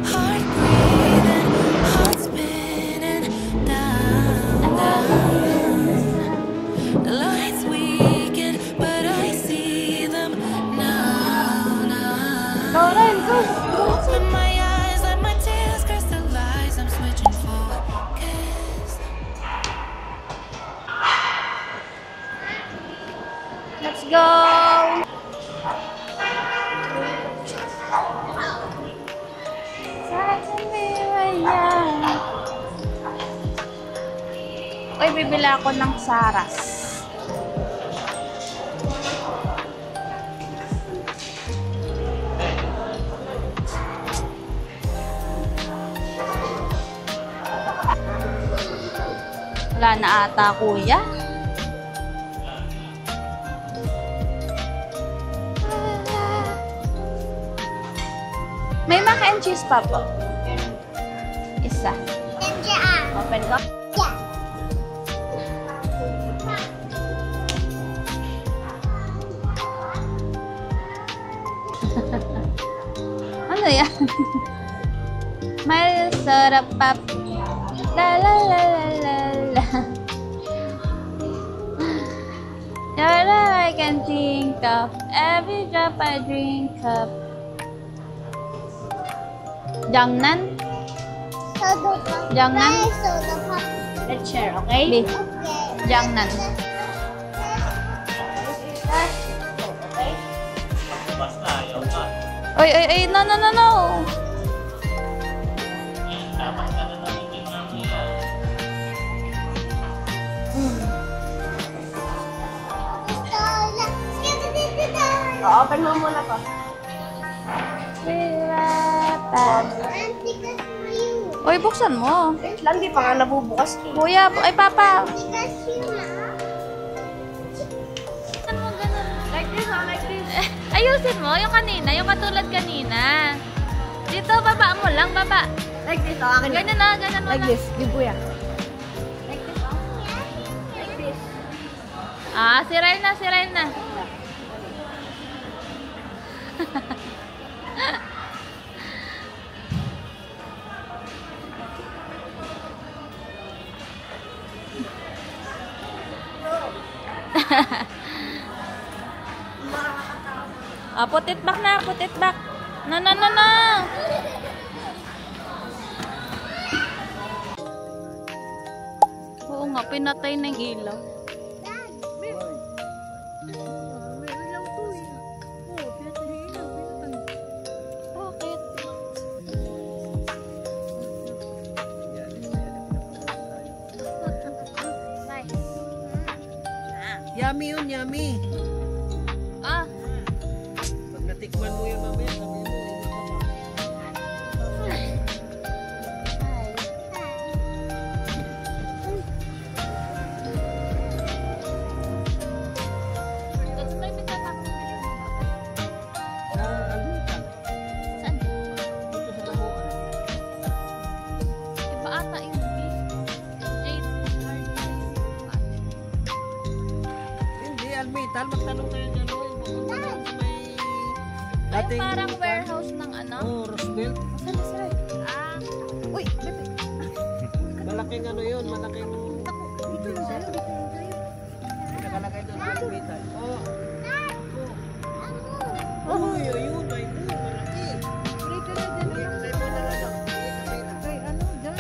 Heart breathing, heart spinning down, down. The lights weaken, but I see them now, now. Open my eyes, let my tears crystallize. I'm switching focus. Let's go! Uy, bibili ako ng Saras. Wala na ata, kuya. May mac and cheese pa po. Isa. Open ko. Ano yan? May sarap pap. La la la la la la. You're all I can think of. Every drop I drink of. Jangnan? Jangnan? Let's share, okay? Jangnan. Oy, oy, oy, no, no, no, no. Open mo muna pa. Oy, buksan mo. Wait lang, di pa nga nabubukas. Kuya, ay papa. Like this, like this. Ayusin mo, yung kanina, yung katulad kanina. Dito, baba mo lang, baba. Like this, akin. Ganyan na, ganyan mo Like na. this, di buya. Like this, oh. Like this. Ah, siray na, siray na. Ah, put it back na, put it back. No, no, no, no. Oo nga, pinatay na yung ilaw. Bakit? Yummy yun, yummy. Ah, Pag natikman mo yun mamaya, sabi mo, hindi ka pa. that's my pizza taco. Albutan. Saan? Dito sa Labuan. Iba ata yung Jade. Hindi, Almital. Magtanong tayo dyan. Pupunta doon sa may... Ay, dating- parang warehouse ng ano? Oo, Roosevelt. Saan na sir? Ah, Uy, bebe. Malaking ano yun, malaking... Dito na tayo, dito na tayo. Nakalagay doon sa Almital. Oo. Oh, yun, may blue, malaki. Dito na, dyan na. Sa iba na lang. Ay, ano, dyan.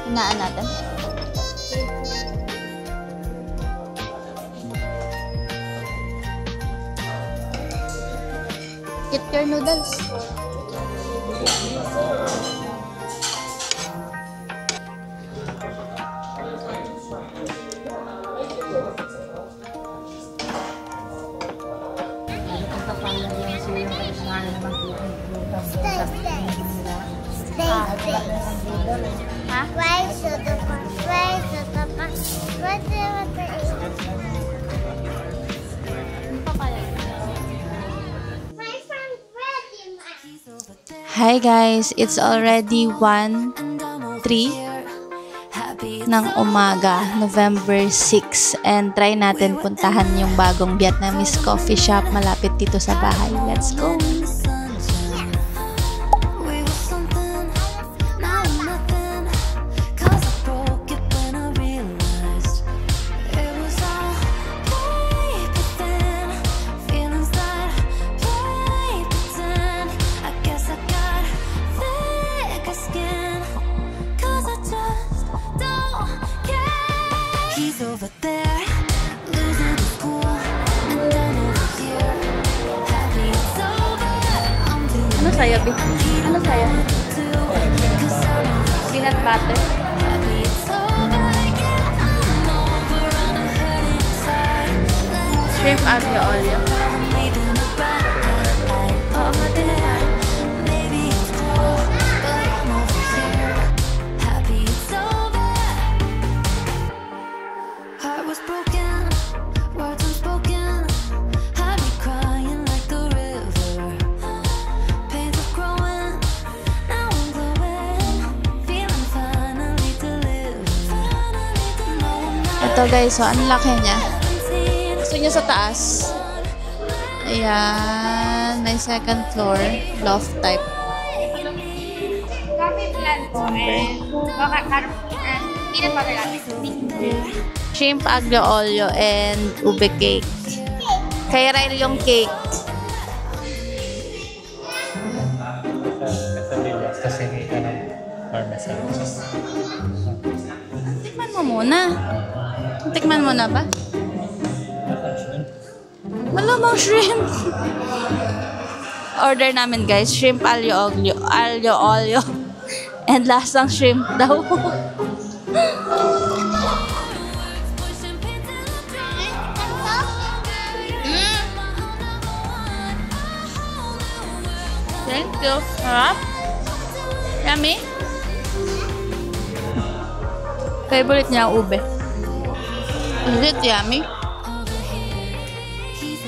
Hinaan natin. Get your noodles. Ha? Why should the Hi guys, it's already 1:03 ng umaga, November 6, and try natin puntahan yung bagong Vietnamese coffee shop malapit dito sa bahay. Let's go! Over there, losing his cool, and I'm over here, happy it's over. I'm doing Ano sa'yo, Bi? Ano sa'yo? Peanut butter? happy it's over. Yeah, I'm over on the hurting side. Shrimp aglio olio. Leaving a bad light. Oo, matinahan. Maybe it's cool, but I'm over here, happy it's over. Heart was broken, words unspoken, had me crying like a river. Pains of growing, now I'm glowing, feeling finally delivered. No, I'm not Ito guys, so ang laki niya. 17. Gusto niya sa taas. Ayan, may second floor, loft type. Coffee plant po and peanut butter latte. Shrimp aglio olio and ube cake. Kay Ryle yung cake. Quesadillas, kasi hindi ka ng parmesan. Tikman mo muna. Tikman mo na ba? Malamang shrimp. Order namin guys, shrimp aglio olio. And lasang shrimp daw. Thank you. Sarap. Yummy. Favorite niya ang ube. Is it yummy?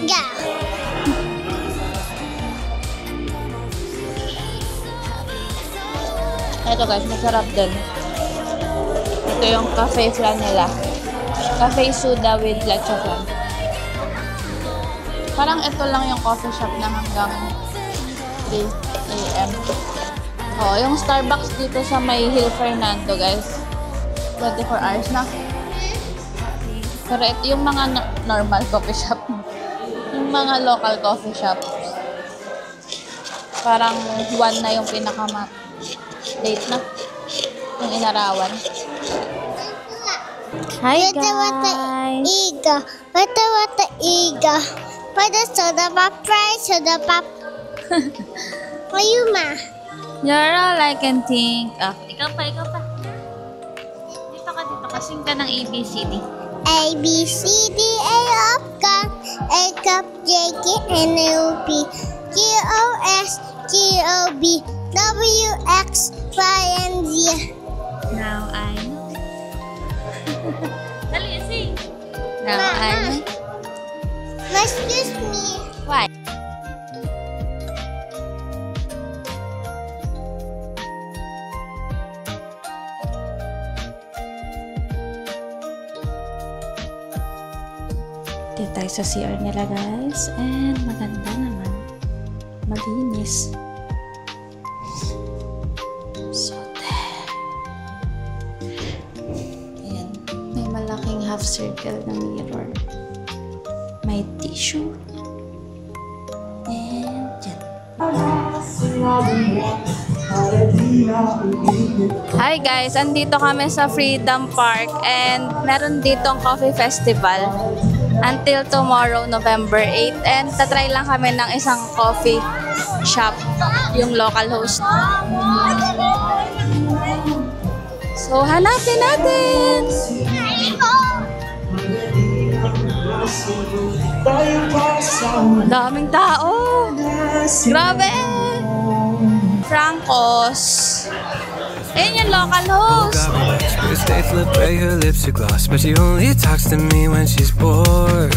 Yeah. Ito guys, masarap din. Ito yung cafe flan nila. Cafe soda with leche flan. Parang ito lang yung coffee shop na hanggang 3 AM. Oh, yung Starbucks dito sa may Hill Fernando guys. 24 hours na. Pero ito yung mga normal coffee shop. Yung mga local coffee shop. Parang 1 na yung pinaka-late na. Yung inarawan. Hi guys! Iga. Wata iga. Pada soda pop, fried soda pop. Mayuma. You're all I can think. Ah, ikaw pa. Dito ka. Sing ka ng ABCD. A, B, C, D, A, F, G, A, cup, J, K, N, O, P, Q, O, S, Q, O, B, W, X, Y, and Z. Now I know. Dali, sing. Now Mama. I know. Excuse me. Why? Dito tayo sa CR nila guys. And maganda naman. Malinis. So there. Ayan. May malaking half circle na mirror. May tissue. And yan. Hi guys, andito kami sa Freedom Park and meron ditong coffee festival until tomorrow, November 8. And tatry lang kami ng isang coffee shop, yung local host. So, hanapin natin! Daming tao! Grabe! Francos. Ayun yung local host. Stay flip away her lips are gloss, but she only talks to me when she's bored.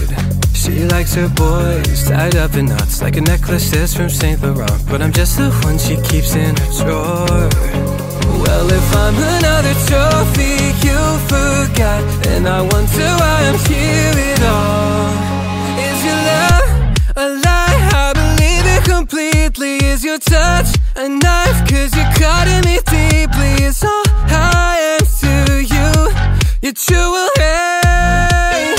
She likes her boys tied up in knots like a necklace that's from Saint Laurent, but I'm just the one she keeps in her drawer. Well, if I'm another trophy you forgot, then I wonder why I'm here at all. Is your love a lie? I believe it completely. Is your touch a knife? Cause you're cutting me deeply. It's all I am to you. Your true will hate.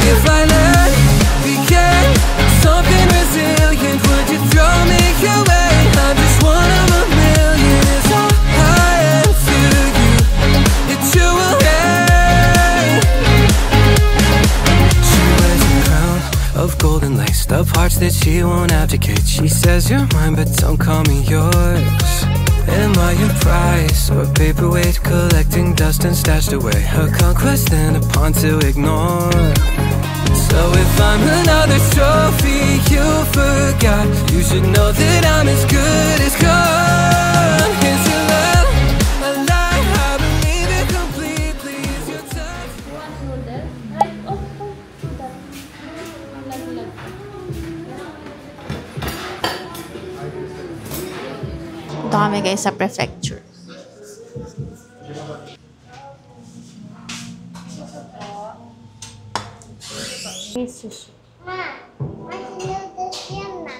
If I let became something resilient, would you throw me away? I'm just one of a million. It's all I am to you. Your true will hate. She wears a crown of golden lace, the parts that she won't abdicate. She says you're mine, but don't call me yours. Am I a prize or a paperweight, collecting dust and stashed away? A conquest and a pawn to ignore. So if I'm another trophy you forgot, you should know that I'm as good as gone. Is your love a lie? I believe it completely. Is your touch? Ito kami guys sa prefecture. Jesus. Ma, masinudos yan na.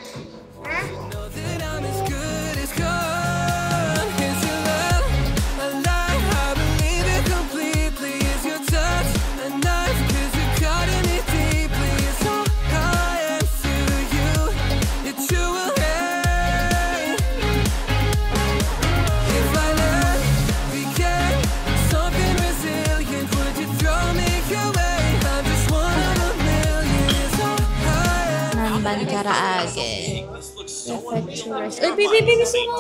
Ha? Know that I'm as good as gone. Is your love a lie? I believe it completely. Is your touch a knife? Cause you're cutting me deeply. It's all I am to you. Your true will hate. If I let became something resilient, would you throw me away? I'm just one of a million. It's all I am. Nanban Karaage. Prefecture. Uy, bibi, sino?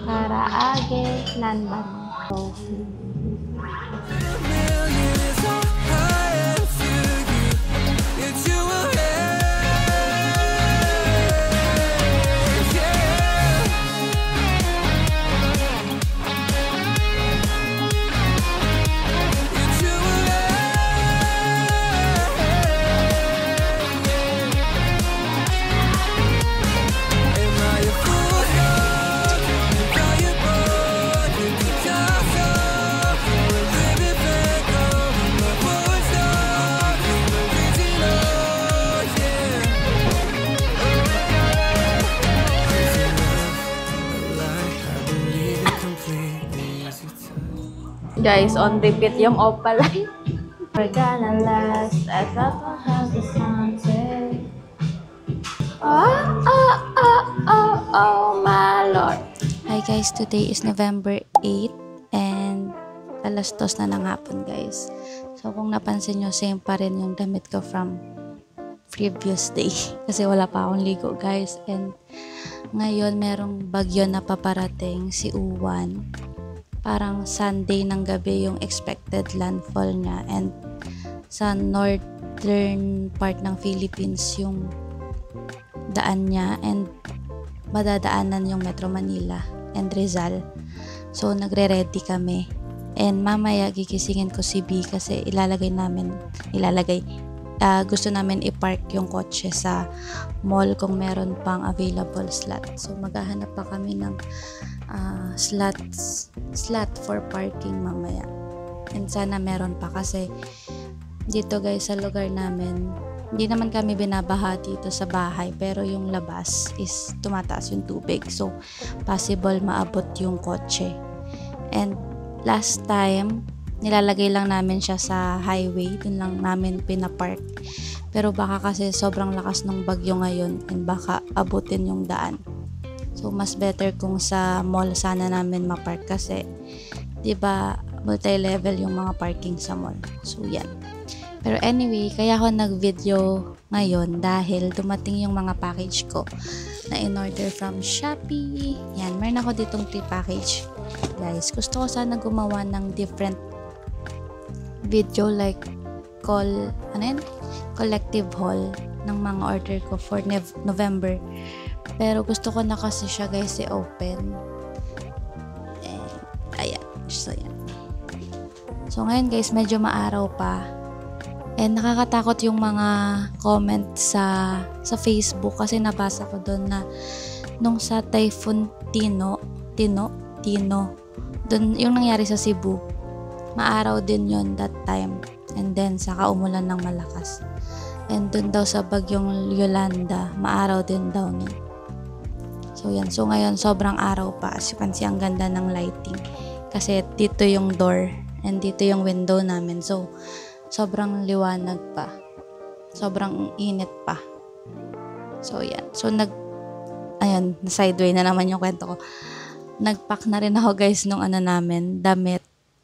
Karaage, Nanban. Coffee. Guys, on repeat yung Opalite. We're gonna last as long as the sunset. Oh, my Lord. Hi guys, today is November 8 and alas 2 na ng hapon guys. So kung napansin nyo, same pa rin yung damit ko from previous day. Kasi wala pa akong ligo guys. And ngayon merong bagyo na paparating, si Uwan. Parang Sunday ng gabi yung expected landfall niya, and sa northern part ng Philippines yung daan niya, and madadaanan yung Metro Manila and Rizal. So nagre-ready kami, and mamaya gigisingin ko si B kasi gusto namin i-park yung kotse sa mall kung meron pang available slot. So maghahanap pa kami ng slot for parking mamaya. And sana meron pa kasi dito guys sa lugar namin, hindi naman kami binabaha dito sa bahay, pero yung labas is tumataas yung tubig. So possible maabot yung kotse. And last time nilalagay lang namin siya sa highway, dun lang namin pinapark. Pero baka kasi sobrang lakas ng bagyo ngayon and baka abutin yung daan. So, mas better kung sa mall sana namin mapark kasi, diba, multi-level yung mga parking sa mall. So, yan. Pero anyway, kaya ako nag-video ngayon dahil dumating yung mga package ko na in-order from Shopee. Yan, meron ako ditong 3 package. Guys, gusto ko sana gumawa ng different video like collective haul ng mga order ko for November. Pero gusto ko na kasi siya guys i-open. And, ayan. So, yan. So, ngayon guys, medyo maaraw pa. And nakakatakot yung mga comment sa Facebook kasi nabasa ko doon na nung sa Typhoon Tino, doon yung nangyari sa Cebu. Maaraw din yon that time. And then, saka umulan ng malakas. And doon daw sa bagyong Yolanda, maaraw din daw nun. So, yan. So, ngayon, sobrang araw pa. As you can see, ang ganda ng lighting. Kasi dito yung door and dito yung window namin. So, sobrang liwanag pa. Sobrang init pa. So, yan. So, ayun, sideway na naman yung kwento ko. Nag-pack na rin ako, guys, nung namin, damit.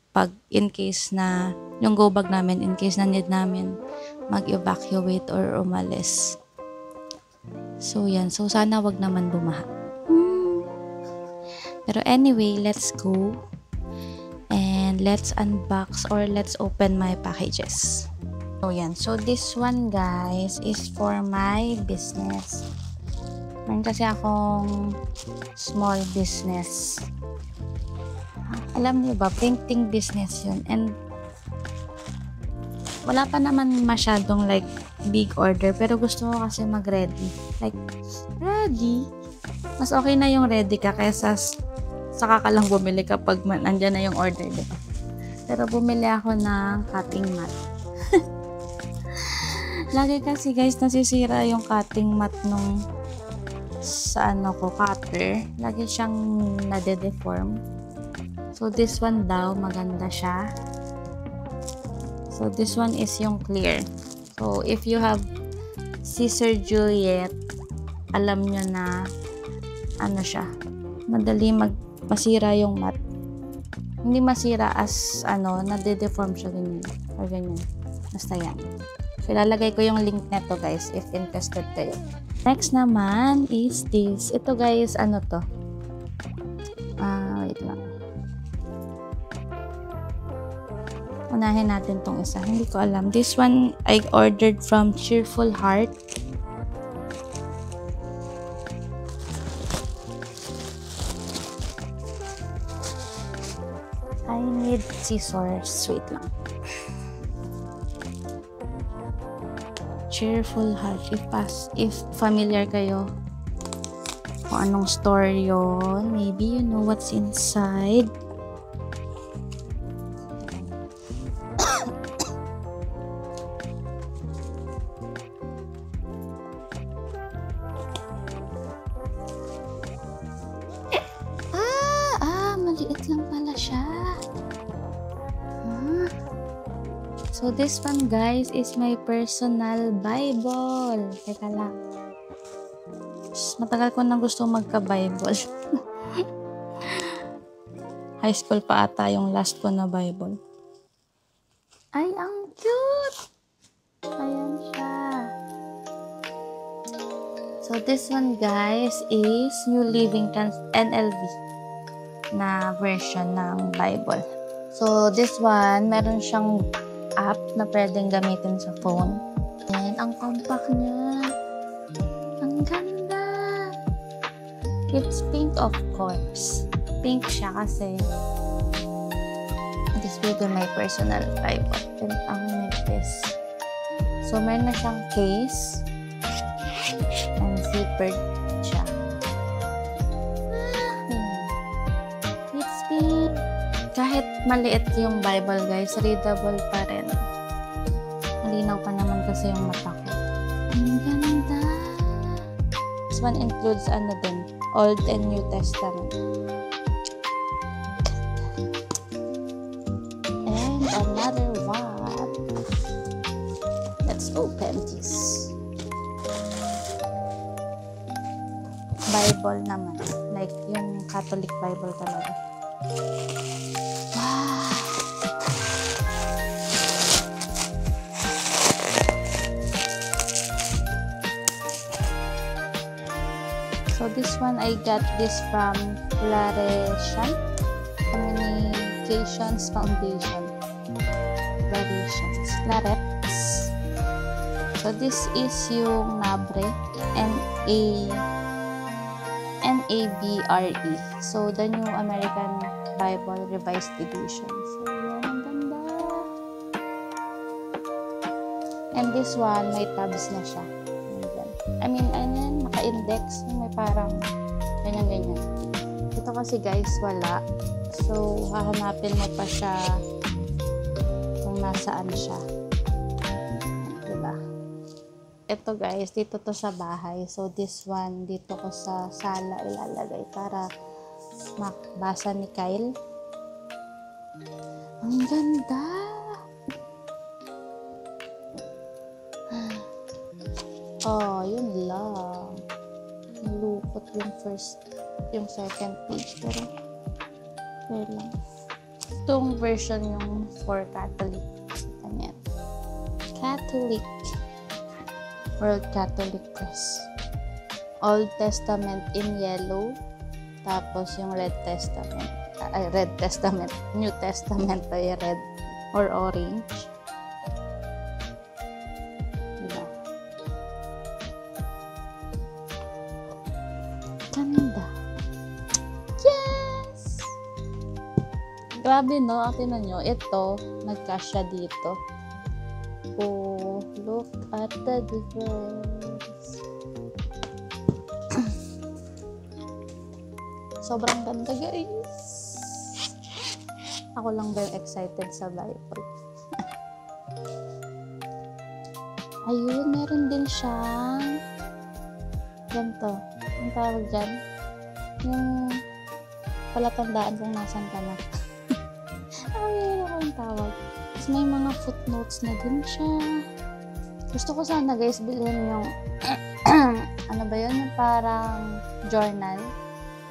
Pag in case na, yung go bag namin, in case na need namin mag-evacuate or umalis. So, yan. So, sana wag naman bumaha. Pero anyway, let's go. And let's unbox or let's open my packages. So, yan. So, this one, guys, is for my business. Meron kasi akong small business. Alam niyo ba, printing business yun. And, wala pa naman masyadong like big order. Pero gusto ko kasi mag-ready. Like, ready? Mas okay na yung ready ka kaysa saka ka lang bumili kapag andyan na yung order, diba? Pero bumili ako ng cutting mat. Lagi kasi guys nasisira yung cutting mat nung sa cutter. Lagi siyang nade-deform. So this one daw maganda siya. So this one is yung clear. So if you have Sister Juliet, alam nyo na siya. Madali masira yung mat. Hindi masira as nade-deform siya ganyan. Or ganyan. Basta yan. So, ilalagay ko yung link neto guys if interested kayo. Next naman is this. Ito guys, to? Wait lang. Unahin natin tong isa. Hindi ko alam. This one, I ordered from Cheerful Heart. I need scissors. Wait lang. Cheerful Heart. If familiar kayo kung anong store yon, maybe you know what's inside. Maliit lang pala siya. So, this one, guys, is my personal Bible. Teka lang. Matagal ko na gusto magka-Bible. High school pa ata yung last ko na Bible. Ay, ang cute! Ayan siya. So, this one, guys, is New Living NLV na version ng Bible. So, this one, meron siyang app na pwedeng gamitin sa phone. And ang compact niya. Ang ganda. It's pink, of course. Pink siya kasi this will be my personal Bible. And ang nipis. So, meron na siyang case and zippered siya. It's pink. Kahit maliit yung Bible, guys, readable pa rin. Malinaw pa naman kasi yung mata ko. Ang ganda! This one includes Old and New Testament. And another one. Let's open this. Bible naman. like yung Catholic Bible talaga. So this one, I got this from Clareshan Communications Foundation. Clarets. So this is yung Nabre, N-A-B-R-E. So the New American Bible Revised Edition. So yan, ang ganda. And this one, may tabs na siya. I mean, ayan, naka-index. May parang ganyan-ganyan. Ito kasi guys, wala. So, hahanapin mo pa siya kung nasaan siya. Diba? Ito guys, dito to sa bahay. So, this one, dito ko sa sala ilalagay para makbasa ni Kyle. Ang ganda! Oh, yun lang. Nalukot yung second page. Pero, fair lang. Itong version yung for Catholic. Ganyan. Catholic. World Catholic Press. Old Testament in yellow. Tapos yung Red Testament. New Testament ay red or orange. Ganda. Yes! Grabe no, tingnan nyo. Ito, nagkasya dito. Oh, look at the difference. Sobrang ganda guys. Ako lang ba yung excited sa Bible? Ayun, meron din siyang ganito. Ang tawag dyan, yung palatandaan kung nasan ka na. Ay, ako yung tawag. Tapos may mga footnotes na din siya. Gusto ko sana guys bilhin yung ano ba yun, yung parang journal.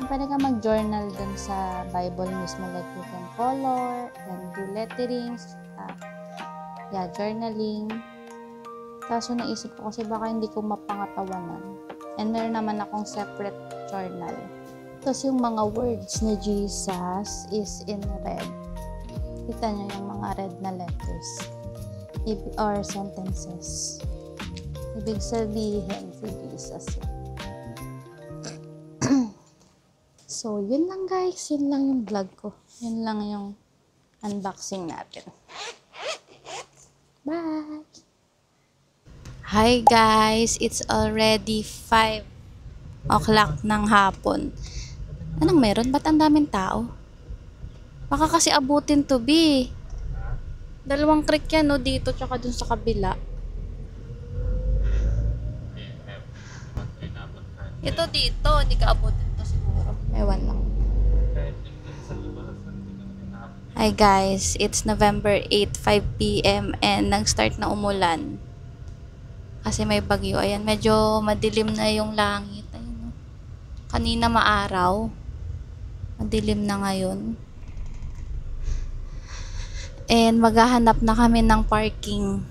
Yung pwede ka mag-journal dun sa Bible mismo, like you can color and do letterings, journaling. Kaso naisip ko kasi baka hindi ko mapangatawanan. And meron naman akong separate journal. Tapos yung mga words ni Jesus is in red. Kita nyo yung mga red na letters. Or sentences. Ibig sabihin si Jesus. So, yun lang guys. Yun lang yung vlog ko. Yun lang yung unboxing natin. Bye! Hi guys! It's already 5 o'clock ng hapon. Anong meron? Ba't ang daming tao? Baka kasi abutin to be. 2 creek yan no, dito tsaka dun sa kabila. Ito dito, hindi ka abutin to siguro. Ewan lang. Hi guys, it's November 8, 5 p.m. and nag-start na umulan. Kasi may bagyo. Ayan, medyo madilim na yung langit. Ayun, no? Kanina maaraw. Madilim na ngayon. And maghahanap na kami ng parking.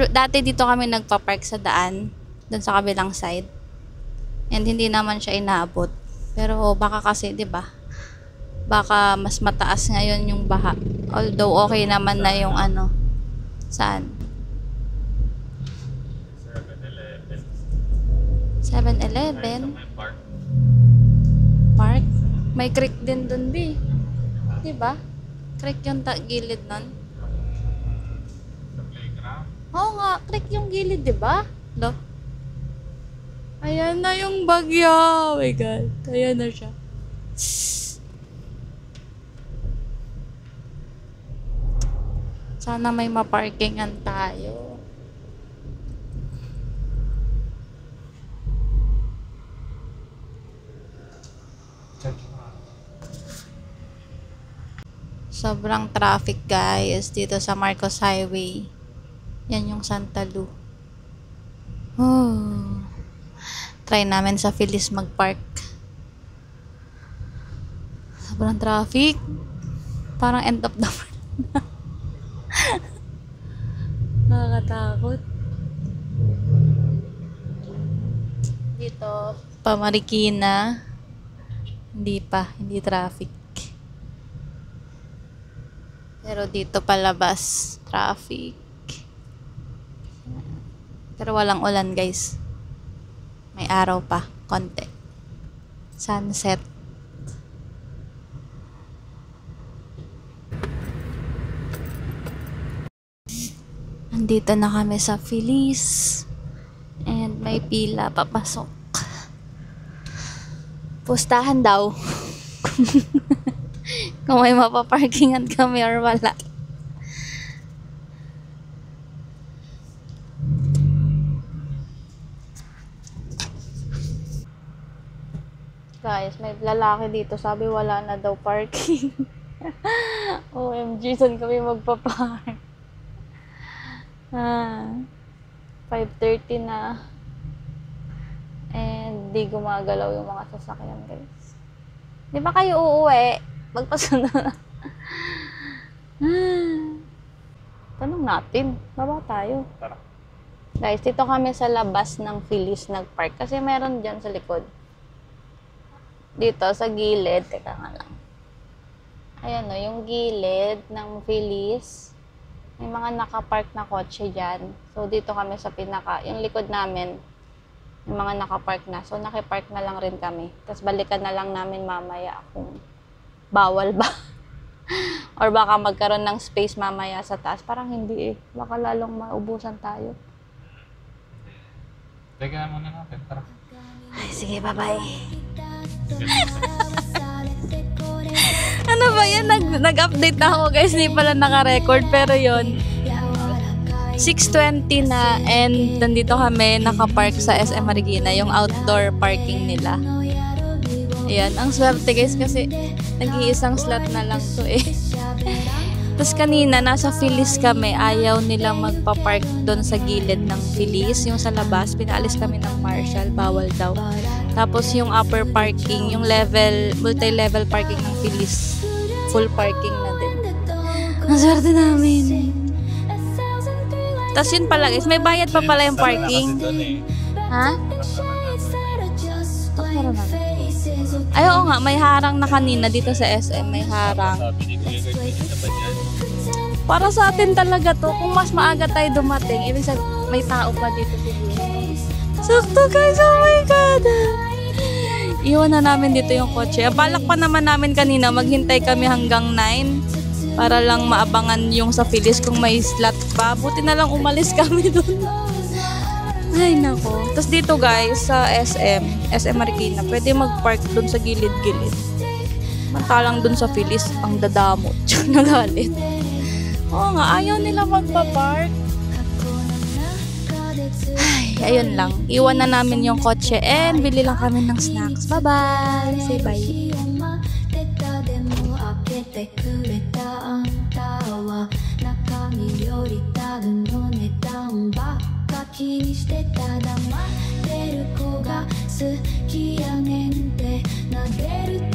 Dati dito kami nagpa-park sa daan. Doon sa kabilang side. And hindi naman siya inaabot. Pero baka kasi, 'di ba? Baka mas mataas ngayon yung baha. Although okay naman na yung ano. Saan? 7-Eleven. Park? May creek din dun, B. Diba? Creek yung gilid nun. Oo nga, creek yung gilid, diba? Lo. Ayan na yung bagyo. Oh my God. Ayan na siya. Sana may maparkingan tayo. Sobrang traffic guys dito sa Marcos Highway. Yan yung Santa Lu. Oh. Try namin sa Phyllis mag-park. Sobrang traffic. Parang end of the world. Nakakatakot. Dito, pa Marikina. Hindi traffic. Pero dito palabas, traffic. Pero walang ulan, guys. May araw pa, konti. Sunset. Nandito na kami sa Feliz. And may pila papasok. Pustahan daw. Kung may mapaparkingan kami or wala. Guys, may lalaki dito. Sabi wala na daw parking. OMG, saan kami magpapark? 5:30 na. And di gumagalaw yung mga sasakyan, guys. Di ba kayo uuwi? Magpasundo na. Tanong natin. Baba tayo. Tara. Guys, dito kami sa labas ng Feliz nagpark. Kasi meron dyan sa likod. Dito, sa gilid. Teka nga lang. Ayan o, yung gilid ng Feliz. May mga nakapark na kotse dyan. So, dito kami sa pinaka. Yung likod namin, yung mga nakapark na. So, nakipark na lang rin kami. Tapos, balikan na lang namin mamaya kung bawal ba. Or baka magkaroon ng space mamaya sa taas. Parang hindi eh. Baka lalong maubusan tayo. Teka muna natin, tara. Ay, sige, bye-bye. Ano ba yan? Nag-update ako, guys. Hindi pala naka-record. Pero yon 6:20 na and nandito kami nakapark sa SM Marikina, yung outdoor parking nila. Ayan, ang swerte guys kasi nag-iisang slot na lang to eh. Tapos kanina nasa Feliz kami, ayaw nilang magpa-park doon sa gilid ng Feliz, yung sa labas, pinaalis kami ng Marshall, bawal daw. Tapos yung upper parking, yung level, multi-level parking ng Feliz, full parking na din. Ang swerte namin. Tapos yun pala guys, may bayad pa pala yung parking. Ha? Ay, oo nga, may harang na kanina dito sa SM, may harang. Para sa atin talaga to, kung mas maaga tayo dumating, ibig sabihin, may tao pa dito siguro. Sakto guys, oh my God! Iwan na namin dito yung kotse. Balak pa naman namin kanina, maghintay kami hanggang 9. Para lang maabangan yung sa Feliz kung may slot pa. Buti na lang umalis kami doon. Ay, nako. Tapos dito guys, sa SM Marikina, pwede mag-park doon sa gilid-gilid. Mantalang doon sa Feliz, ang dadamot. Nagalit. Oo nga, ayaw nila magpa-park. Ay, ayun lang. Iwan na namin yung kotse and bili lang kami ng snacks. Bye-bye! Say bye! てくれたあんたは中身よりただの値段ばっか気にしてた黙ってる子が好きやねんって撫でる